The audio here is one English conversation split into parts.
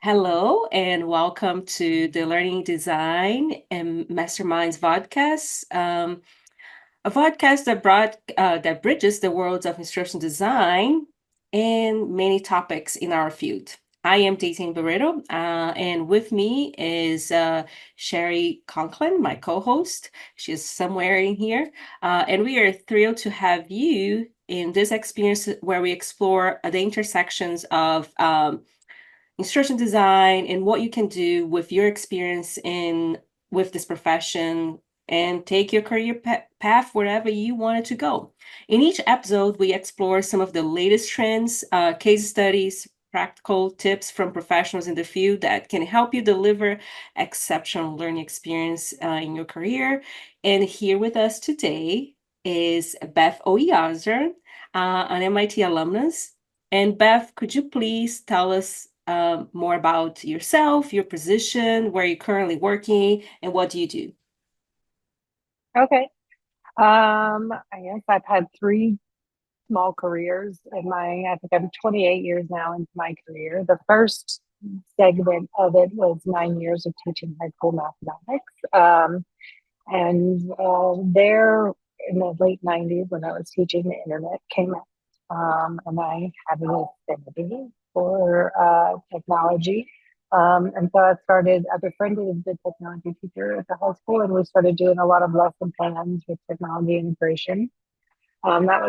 Hello and welcome to the Learning Design and Masterminds Vodcast, a podcast that bridges the worlds of instructional design and many topics in our field. I am Daisy Barreto, and with me is Sherry Conklin, my co-host. She's somewhere in here, and we are thrilled to have you in this experience where we explore the intersections of instruction design and what you can do with your experience in with this profession and take your career path wherever you want it to go. In each episode, we explore some of the latest trends, case studies, practical tips from professionals in the field that can help you deliver exceptional learning experience in your career. And here with us today is Beth Oyarzun, an MIT alumnus. And Beth, could you please tell us more about yourself, your position, where you're currently working, and what do you do? Okay. I guess I've had three small careers I think I'm 28 years now into my career. The first segment of it was 9 years of teaching high school mathematics. And there in the late 90s, when I was teaching, the internet came out. And I had an affinity for technology. And so I befriended the technology teacher at the high school, and we started doing a lot of lesson plans with technology integration. That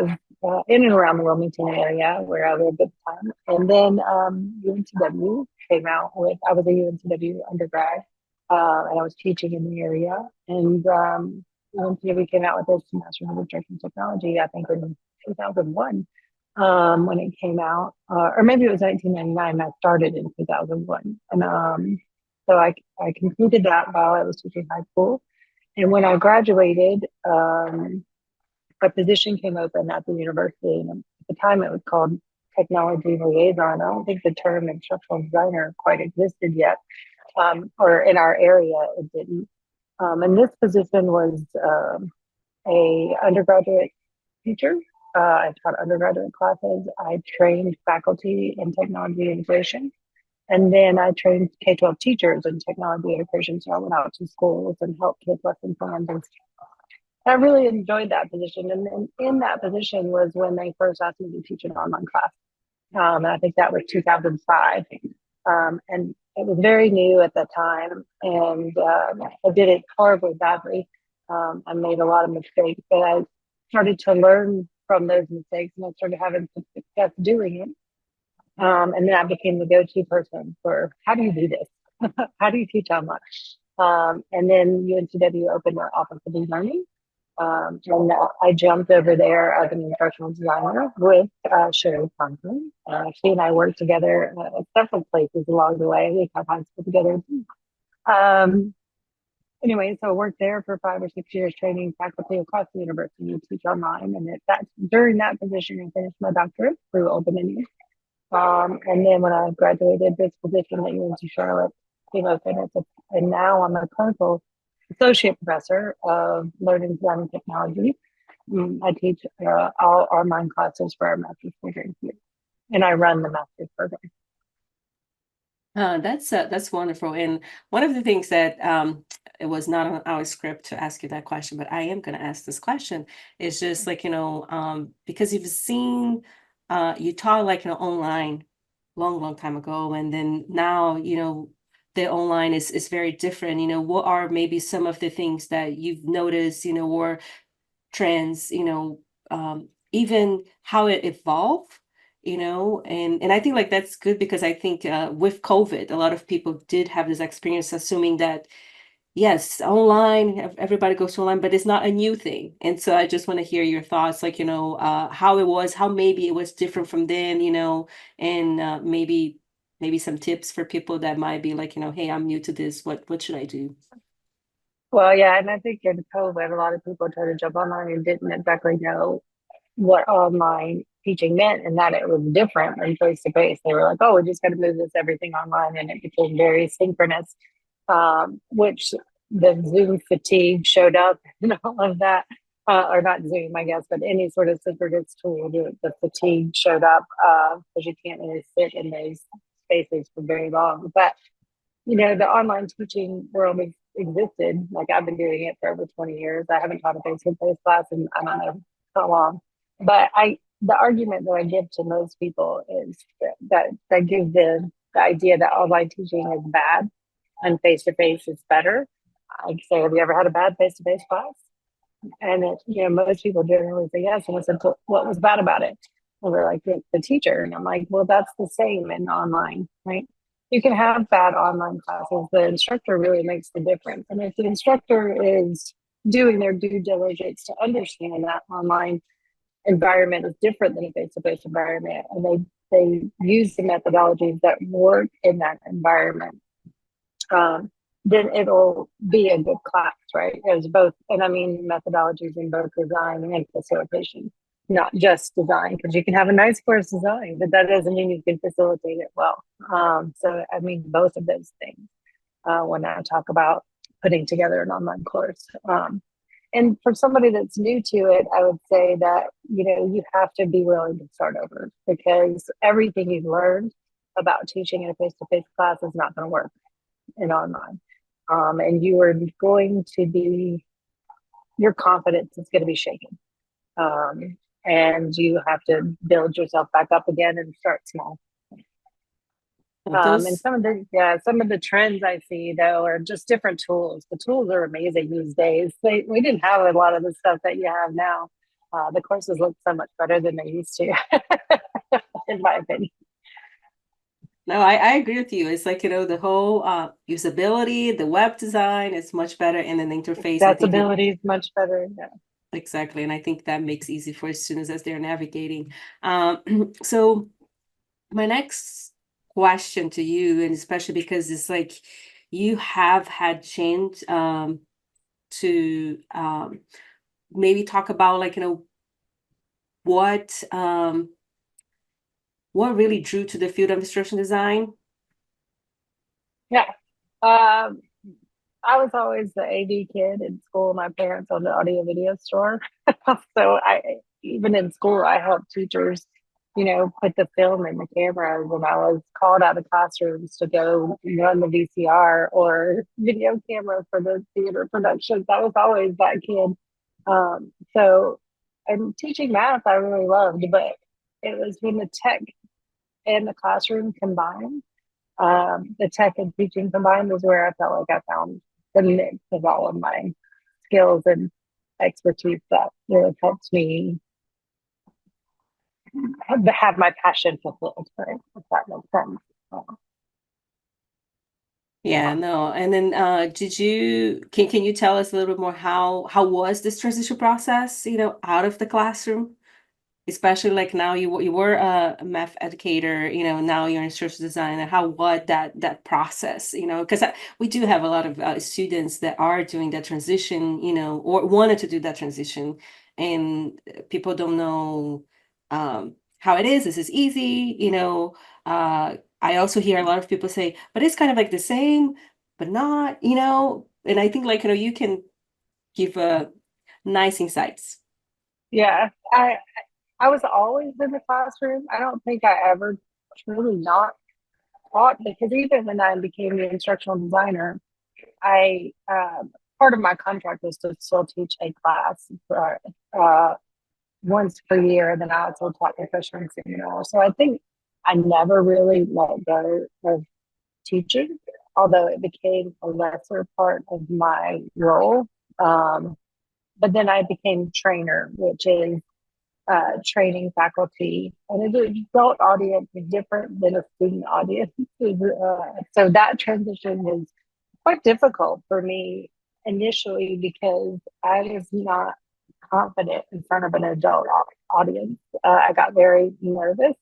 was in and around the Wilmington area where I lived at the time. And then UNCW came out with, I was a UNCW undergrad, and I was teaching in the area. And UNCW came out with this Master's of Instruction Technology, I think in 2001 when it came out, or maybe it was 1999. I started in 2001. And so I completed that while I was teaching high school. And when I graduated, a position came open at the university. And at the time, it was called technology liaison. I don't think the term instructional designer quite existed yet, or in our area, it didn't. And this position was a undergraduate teacher. I taught undergraduate classes. I trained faculty in technology integration. And then I trained K-12 teachers in technology integration. So I went out to schools and helped with lesson plans and stuff. I really enjoyed that position. And then in that position was when they first asked me to teach an online class. And I think that was 2005. And it was very new at that time. And I did it horribly badly. I made a lot of mistakes, but I started to learn from those mistakes and I started having some success doing it. And then I became the go-to person for how do you do this? How do you teach online? And then UNCW opened their Office of e-learning. And I jumped over there as an instructional designer with Sherry Conklin. She and I worked together at several places along the way. We taught high school together. Um, anyway, so I worked there for 5 or 6 years training faculty across the university to teach online. And during that position, I finished my doctorate through Open English. And then when I graduated, this position at UNC Charlotte came open. And now I'm a clinical associate professor of learning design and technology. I teach all online classes for our master's program here, and I run the master's program. That's wonderful. And one of the things that it was not on our script to ask you that question, but I am going to ask this question is just like, because you've seen, you taught like, online long time ago. And then now, the online is very different. What are maybe some of the things that you've noticed, or trends, even how it evolved, and I think like that's good because I think with COVID, a lot of people did have this experience assuming that yes, online, everybody goes to online, but it's not a new thing. And so I just want to hear your thoughts, like, how it was, how maybe it was different from then, and maybe some tips for people that might be like, hey, I'm new to this. What should I do? Well, yeah, and I think in COVID, a lot of people tried to jump online and didn't exactly know what online teaching meant and that it was different than face to face. They were like, "Oh, we just got to move this everything online," and it became very synchronous, which the Zoom fatigue showed up and all of that, or not Zoom, I guess, but any sort of synchronous tool, the fatigue showed up because you can't really sit in those spaces for very long. But the online teaching world has existed. Like I've been doing it for over 20 years. I haven't taught a face-to-face class in I don't know how long. But the argument that I give to most people is that give the idea that online teaching is bad and face-to-face is better. I say, have you ever had a bad face-to-face class? And most people generally say yes. And I said, what was bad about it? And they're like, the teacher. And I'm like, well, that's the same in online, right? You can have bad online classes. The instructor really makes the difference. And if the instructor is doing their due diligence to understand that online environment is different than a face-to-face environment, and they use the methodologies that work in that environment, um, then it'll be a good class, right? There's both, and I mean methodologies in both design and facilitation, not just design, because you can have a nice course design, but that doesn't mean you can facilitate it well. So I mean both of those things when I talk about putting together an online course. And for somebody that's new to it, I would say that you have to be willing to start over, because everything you've learned about teaching in a face-to-face class is not going to work in online. And you are going to be, your confidence is going to be shaken. And you have to build yourself back up again and start small. And Those some of the trends I see though are just different tools. The tools are amazing these days. We didn't have a lot of the stuff that you have now. The courses look so much better than they used to, in my opinion. No, I agree with you. It's like, the whole usability, the web design is much better, and then the interface, I think Accessibility is much better. Yeah. exactly. And I think that makes easy for students as they're navigating. So my next question to you, and especially because it's like you have had change to maybe talk about like, what what really drew to the field of instruction design? Yeah. Um, I was always the AV kid in school. My parents owned an audio video store. So even in school, I helped teachers, put the film in the cameras, and I was called out of classrooms to go run the VCR or video camera for the theater productions. I was always that kid. So, and teaching math, I really loved, but it was when the tech and the classroom combined, the tech and teaching combined was where I felt like I found the mix of all of my skills and expertise that really helped me have my passion fulfilled, right? If that makes sense. Yeah, no. And then can you tell us a little bit more how was this transition process, out of the classroom? Especially like now you were a math educator, now you're an instructional designer. How what that process, because we do have a lot of students that are doing that transition, or wanted to do that transition, and people don't know how it is. This is easy, I also hear a lot of people say, but it's kind of like the same, but not, and I think like, you can give nice insights. Yeah, I was always in the classroom. I don't think I ever truly not taught, because even when I became the instructional designer, I part of my contract was to still teach a class for, once per year, and then I also taught professional seminars. So I think I never really let go of teaching, although it became a lesser part of my role. But then I became trainer, which is training faculty, and an adult audience is different than a student audience. So that transition was quite difficult for me initially, because I was not confident in front of an adult audience. I got very nervous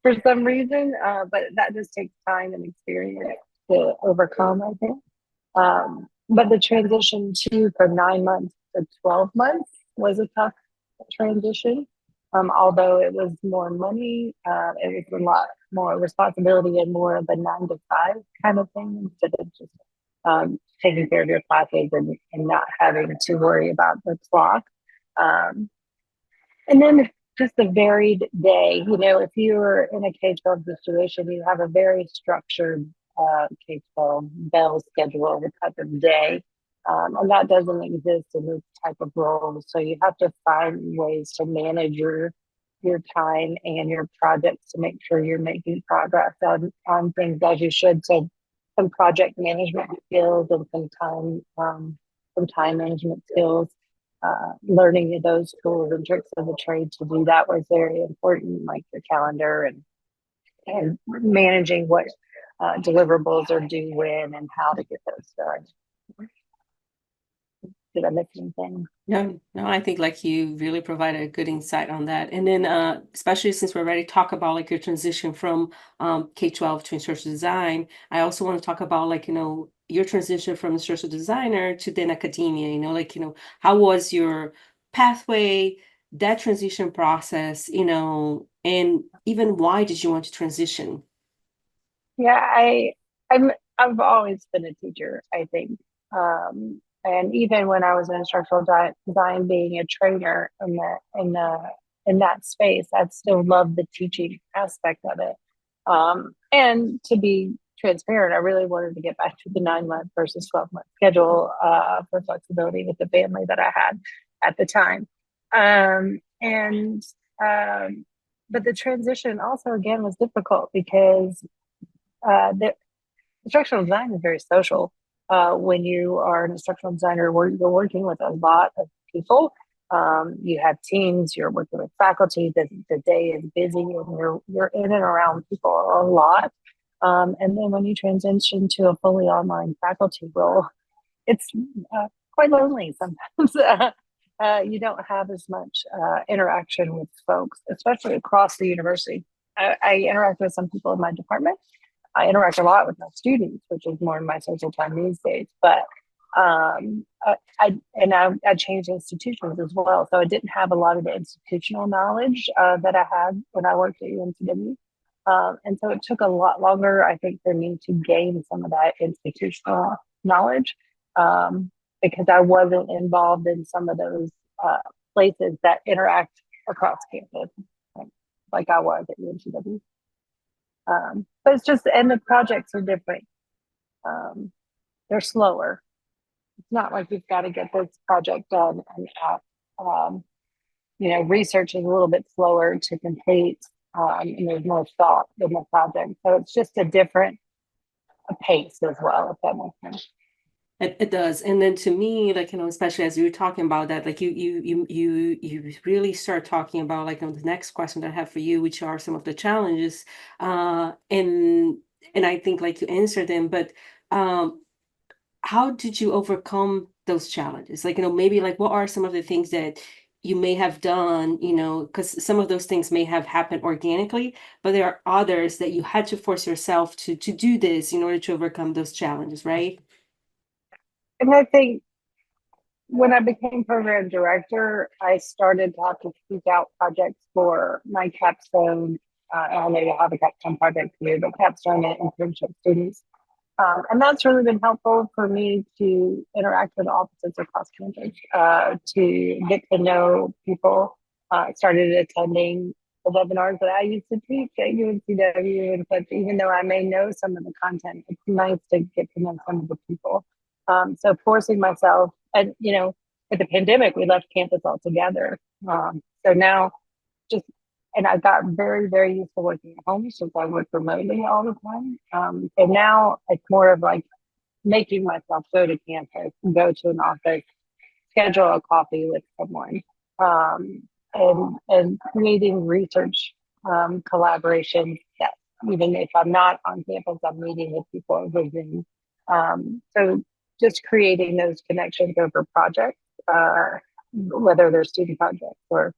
for some reason, but that just takes time and experience to overcome, I think. But the transition from 9 months to 12 months was a tough transition. Although it was more money, it was a lot more responsibility and more of a 9 to 5 kind of thing, instead of just taking care of your classes and not having to worry about the clock. And then just a varied day. If you're in a K-12 situation, you have a very structured K-12 bell schedule type of day. And that doesn't exist in this type of role. So you have to find ways to manage your time and your projects to make sure you're making progress on things as you should. So some project management skills and some time management skills. Learning those tools and tricks of the trade to do that was very important, like your calendar and managing what deliverables are due when and how to get those done. Did I miss anything? No, no, I think like you really provided a good insight on that. And then especially since we're ready to talk about like your transition from K-12 to instructional design, I also want to talk about like, your transition from instructional designer to then academia, like, how was your pathway, that transition process, and even why did you want to transition? Yeah, I've always been a teacher, I think. And even when I was in instructional design, being a trainer in that space, I still loved the teaching aspect of it. And to be transparent, I really wanted to get back to the 9-month versus 12-month schedule for flexibility with the family that I had at the time. And but the transition also again was difficult because the instructional design is very social. When you are an instructional designer, you're working with a lot of people. You have teams. You're working with faculty. The day is busy, and you're in and around people a lot. And then when you transition to a fully online faculty role, it's quite lonely sometimes. You don't have as much interaction with folks, especially across the university. I interact with some people in my department. I interact a lot with my students, which is more in my social time these days. But I changed institutions as well, so I didn't have a lot of the institutional knowledge that I had when I worked at UNCW. And so it took a lot longer, I think, for me to gain some of that institutional knowledge um, because I wasn't involved in some of those uh, places that interact across campus, like I was at UNCW. But it's just, and the projects are different. Um, they're slower. It's not like you've got to get this project done and out. Um, research is a little bit slower to complete, and there's more thought in the project. So it's just a different pace as well, if that makes sense. It does. And then to me, like, especially as you were talking about that, like you really start talking about like the next question that I have for you, which are some of the challenges. And I think like you answered them, but um how did you overcome those challenges? Like, maybe like what are some of the things that you may have done, because some of those things may have happened organically, but there are others that you had to force yourself to do this in order to overcome those challenges, right? And I think when I became program director, I started to have to seek out projects for my capstone. I know you have a capstone project here, but capstone and internship students. And that's really been helpful for me to interact with offices across campus, to get to know people. I started attending the webinars that I used to teach at UNCW and such, even though I may know some of the content, it's nice to get to know some of the people. So forcing myself, and with the pandemic, we left campus altogether. So now just and I got very, very used to working at home since I work remotely all the time. And now it's more of like making myself go to campus, go to an office, schedule a coffee with someone, and creating research collaboration. That even if I'm not on campus, I'm meeting with people over Zoom. So just creating those connections over projects, whether they're student projects or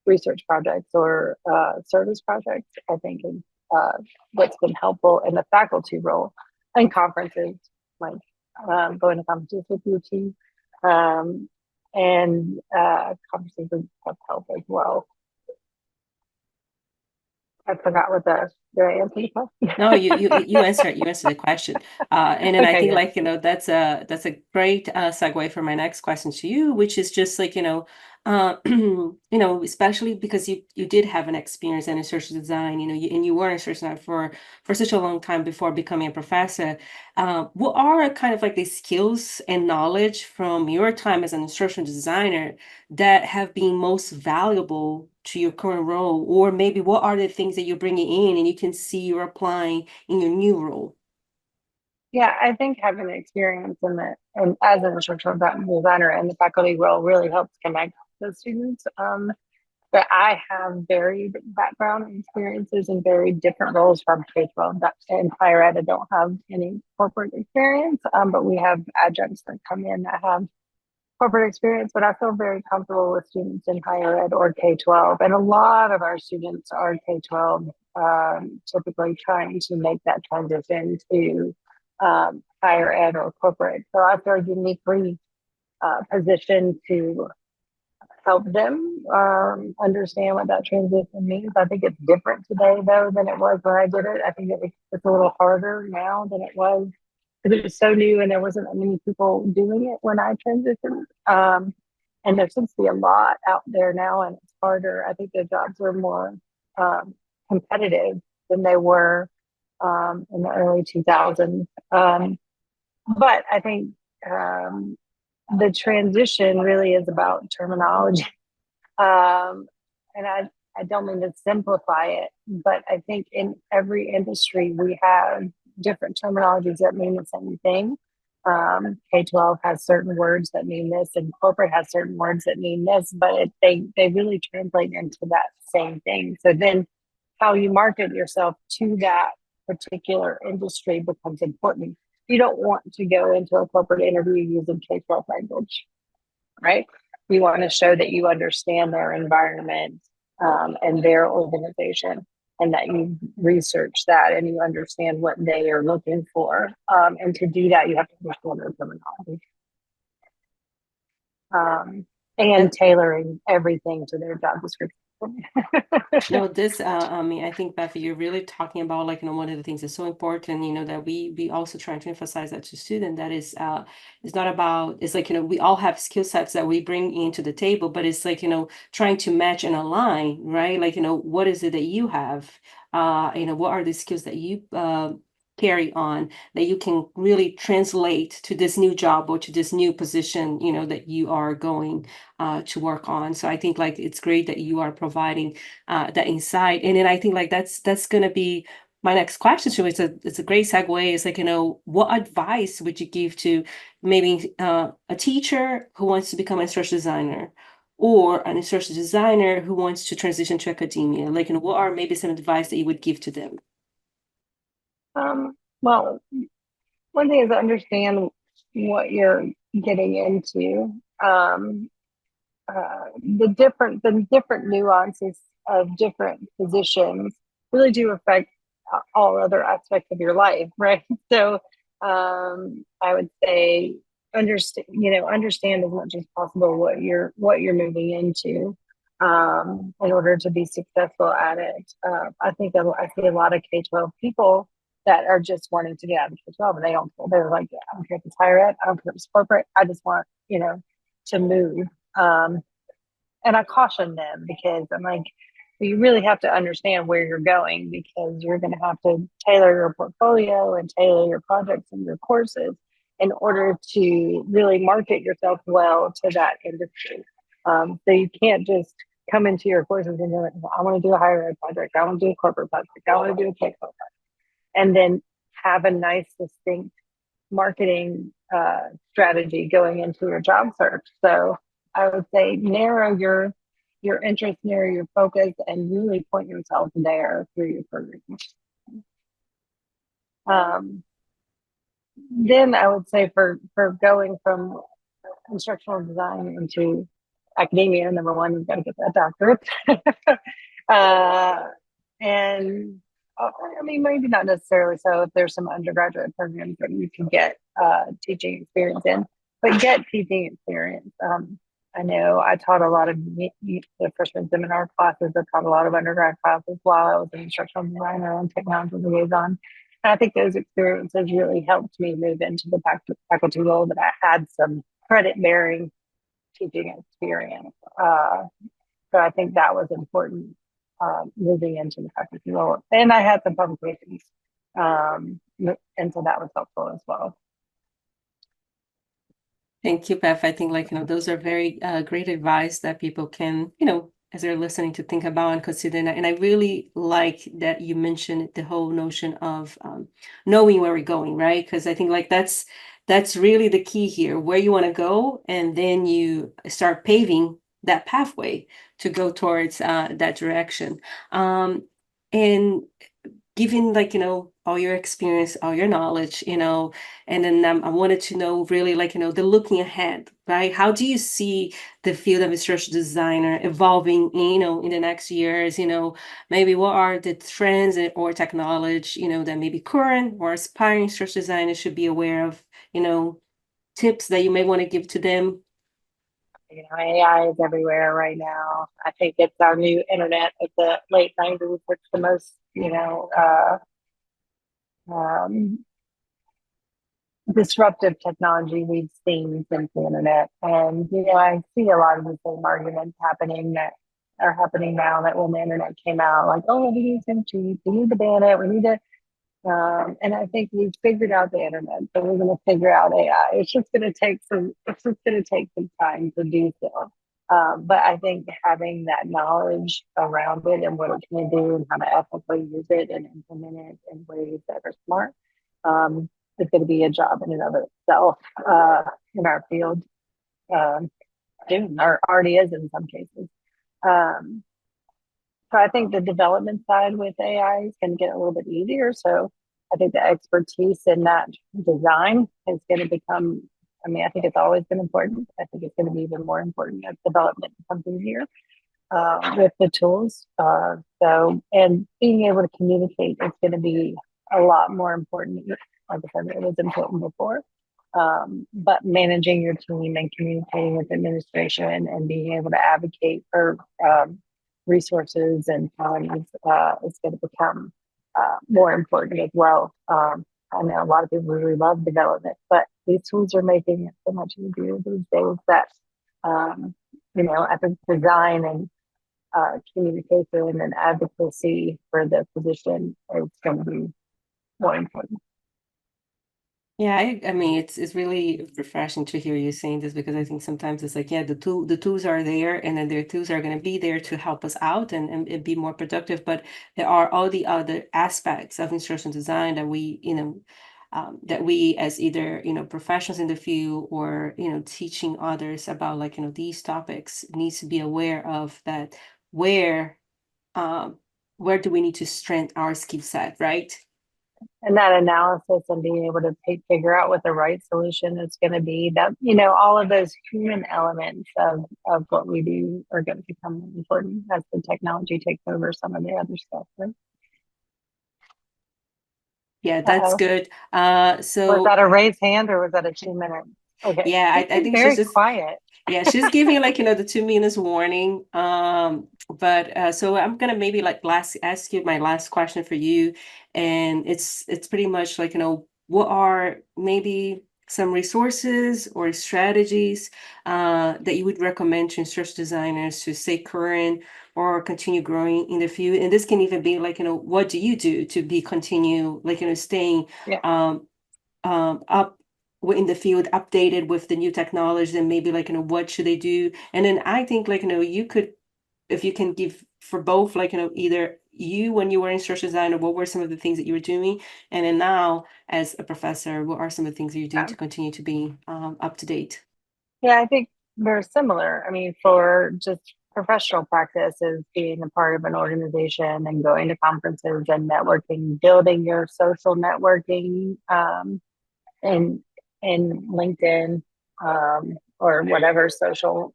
research projects or service projects, I think is what's been helpful in the faculty role and conferences, like going to conferences with UT and conferences have helped as well. I forgot what did I answer the No, question? you answered the question. And then I Okay, think good. like, that's a great segue for my next question to you, which is just like, Especially because you did have an experience in instructional design, and you were in instructional design for such a long time before becoming a professor. What are kind of like the skills and knowledge from your time as an instructional designer that have been most valuable to your current role? Or maybe what are the things that you're bringing in and you can see you're applying in your new role? Yeah, I think having experience in the and as an instructional designer in the faculty role really helps connect the students. But I have varied background and experiences in very different roles from K-12. In higher ed, I don't have any corporate experience, but we have adjuncts that come in that have corporate experience. But I feel very comfortable with students in higher ed or K-12. And a lot of our students are K-12, typically trying to make that transition to higher ed or corporate. So I feel uniquely positioned to help them understand what that transition means. I think it's different today, though, than it was when I did it. I think it's a little harder now than it was because it was so new and there wasn't that many people doing it when I transitioned. And there seems to be a lot out there now, and it's harder. I think the jobs are more competitive than they were in the early 2000s. But I think the transition really is about terminology. And I don't mean to simplify it, but I think in every industry we have different terminologies that mean the same thing. K-12 has certain words that mean this, and corporate has certain words that mean this, but they really translate into that same thing. So then how you market yourself to that particular industry becomes important. You don't want to go into a corporate interview using K-12 language, right? You want to show that you understand their environment and their organization, and that you research that and you understand what they are looking for. And to do that, you have to understand their terminology and tailoring everything to their job description. No, this, I mean, I think, Beth, you're really talking about like, one of the things that's so important, that we also trying to emphasize that to students, that is, it's not about, it's like, we all have skill sets that we bring into the table, but it's like, trying to match and align, right? Like, what is it that you have? What are the skills that you, carry on that you can really translate to this new job or to this new position, that you are going to work on. So I think like it's great that you are providing that insight. And then I think like that's gonna be my next question to you. It's a great segue. It's like, what advice would you give to maybe a teacher who wants to become an instructional designer? Or an instructional designer who wants to transition to academia? Like, what are maybe some advice that you would give to them? Well, one thing is understand what you're getting into. The different nuances of different positions really do affect all other aspects of your life, right? So I would say understand as much as possible what you're moving into in order to be successful at it. I think I see a lot of K-12 people that are just wanting to get out of K-12, and they're like, I don't care if it's higher ed, I don't care if it's corporate, I just want to move. Um, and I caution them because I'm like, you really have to understand where you're going, because you're going to have to tailor your portfolio and tailor your projects and your courses in order to really market yourself well to that industry. So you can't just come into your courses and you're like, well, I want to do a higher ed project, I want to do a corporate project, I want to do a K-12 project, and then have a nice, distinct marketing strategy going into your job search. So I would say narrow your interest, narrow your focus, and really point yourself there through your program. Um, then I would say for going from instructional design into academia, number one, you've got to get that doctorate. uh, and I mean, maybe not necessarily so if there's some undergraduate programs that you can get teaching experience in, but get teaching experience. I know I taught a lot of the freshman seminar classes. I taught a lot of undergrad classes while I was an instructional designer and technology liaison. And I think those experiences really helped me move into the faculty role, that I had some credit bearing teaching experience. So I think that was important moving into the faculty role. And I had some publications. And so that was helpful as well. Thank you, Beth. I think those are very great advice that people can, as they're listening to think about and consider. And I really like that you mentioned the whole notion of knowing where we're going, right? Because I think that's really the key here, where you want to go, and then you start paving that pathway to go towards that direction. And given all your experience, all your knowledge, and then I wanted to know really the looking ahead, right? How do you see the field of instructional designer evolving, in the next years? Maybe what are the trends or technology, that maybe current or aspiring instructional designers should be aware of, tips that you may want to give to them? AI is everywhere right now. I think it's our new internet of the late 90s. It's the most, um, disruptive technology we've seen since the internet. And, I see a lot of the same arguments happening that are happening now that when the internet came out, like, oh, we need some cheap, we need to ban it, we need to and I think we've figured out the internet, so we're going to figure out AI. It's just going to take some. It's just going to take some time to do so. But I think having that knowledge around it and what it can do and how to ethically use it and implement it in ways that are smart is going to be a job in and of itself in our field soon, or already is in some cases. Um, so I think the development side with AI is going to get a little bit easier. So I think the expertise in that design is going to become, I mean, I think it's always been important. I think it's going to be even more important as development becomes easier with the tools. And being able to communicate is going to be a lot more important. Like I said, it was important before. But managing your team and communicating with administration and being able to advocate for resources and funds is going to become more important as well. I know a lot of people really love development, but these tools are making it so much easier these days that, I think design and communication and advocacy for the position is going to be more important. Yeah, I mean it's really refreshing to hear you saying this, because I think sometimes it's like, yeah, the tools are there, and then their tools are going to be there to help us out and be more productive. But there are all the other aspects of instructional design that we as either professionals in the field or teaching others about these topics needs to be aware of, that where um where do we need to strengthen our skill set, right? And that analysis and being able to figure out what the right solution is going to be, that all of those human elements of what we do are going to become important as the technology takes over some of the other stuff, right? Yeah, that's Uh-oh. good. Was So that a raised hand or was that a 2 minute? Okay, yeah, it's I been think she's very just, quiet. yeah, she's giving the 2 minutes warning. But so I'm gonna maybe ask you my last question for you, and it's pretty much what are maybe some resources or strategies that you would recommend to instructional designers to stay current or continue growing in the field? And this can even be what do you do to be continue staying Yeah. up in the field, updated with the new technology, and maybe what should they do? And then I think you could, if you can give for both, either you when you were instructional designer, what were some of the things that you were doing, and then now as a professor, what are some of the things that you're doing to continue to be up to date? Yeah, I think they're similar. I mean, for just professional practice is being a part of an organization and going to conferences and networking, building your social networking in LinkedIn or whatever social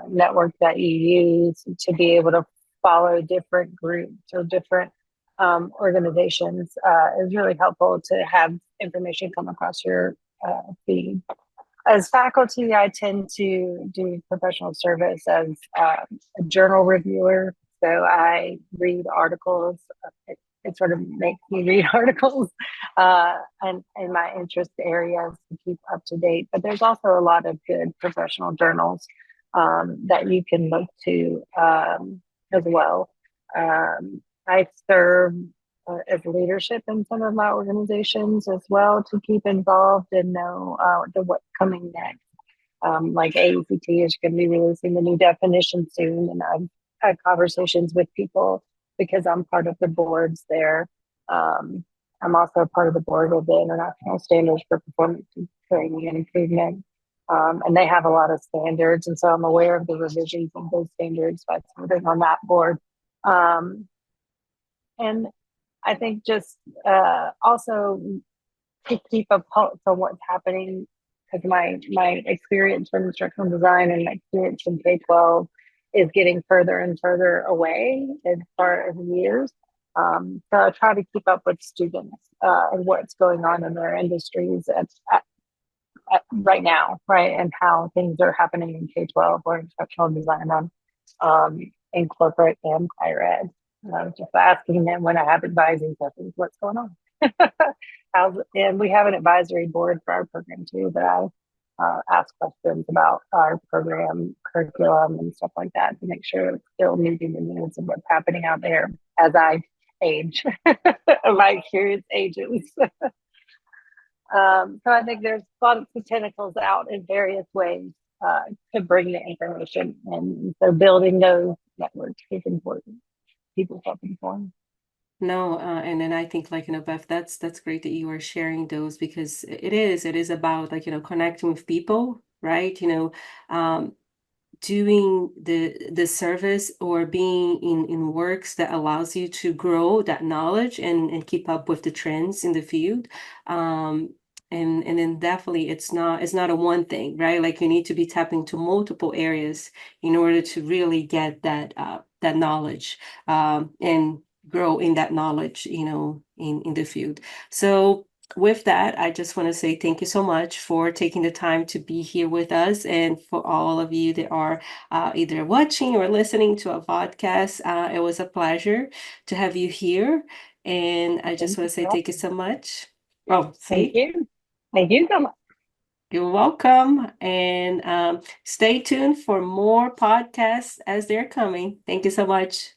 network that you use to be able to follow different groups or different organizations is really helpful to have information come across your feed. As faculty, I tend to do professional service as a journal reviewer. So I read articles. It sort of makes me read articles and in my interest areas to keep up to date. But there's also a lot of good professional journals that you can look to as well. I serve as leadership in some of my organizations as well to keep involved and know what's coming next. Like AECT is going to be releasing the new definition soon, and I've had conversations with people because I'm part of the boards there. Um, I'm also a part of the board of the International Standards for Performance Training and Improvement. And they have a lot of standards, and so I'm aware of the revisions of those standards by serving on that board. Um, and I think just also to keep a pulse on what's happening because my experience from instructional design and my experience in K-12 is getting further and further away as far as years. So I try to keep up with students and what's going on in their industries right now, right, and how things are happening in K-12 or instructional design in corporate and higher ed. Just asking them when I have advising sessions, what's going on? And we have an advisory board for our program too that I ask questions about our program curriculum and stuff like that to make sure it's still meeting the needs of what's happening out there as I age. My experience ages. So I think there's lots of tentacles out in various ways to bring the information, and so building those networks is important. People help inform. No, and then I think like, Beth, that's great that you are sharing those because it is about like, connecting with people, right? Doing the service or being in works that allows you to grow that knowledge and keep up with the trends in the field. And then definitely it's not a one thing, right? Like you need to be tapping to multiple areas in order to really get that knowledge and grow in that knowledge, in the field. So with that, I just want to say thank you so much for taking the time to be here with us. And for all of you that are either watching or listening to a podcast, it was a pleasure to have you here. And I just Thank want you to say for thank you asking. so much. Oh, Thank see, you. Thank you so much. you're welcome. And stay tuned for more podcasts as they're coming. Thank you so much.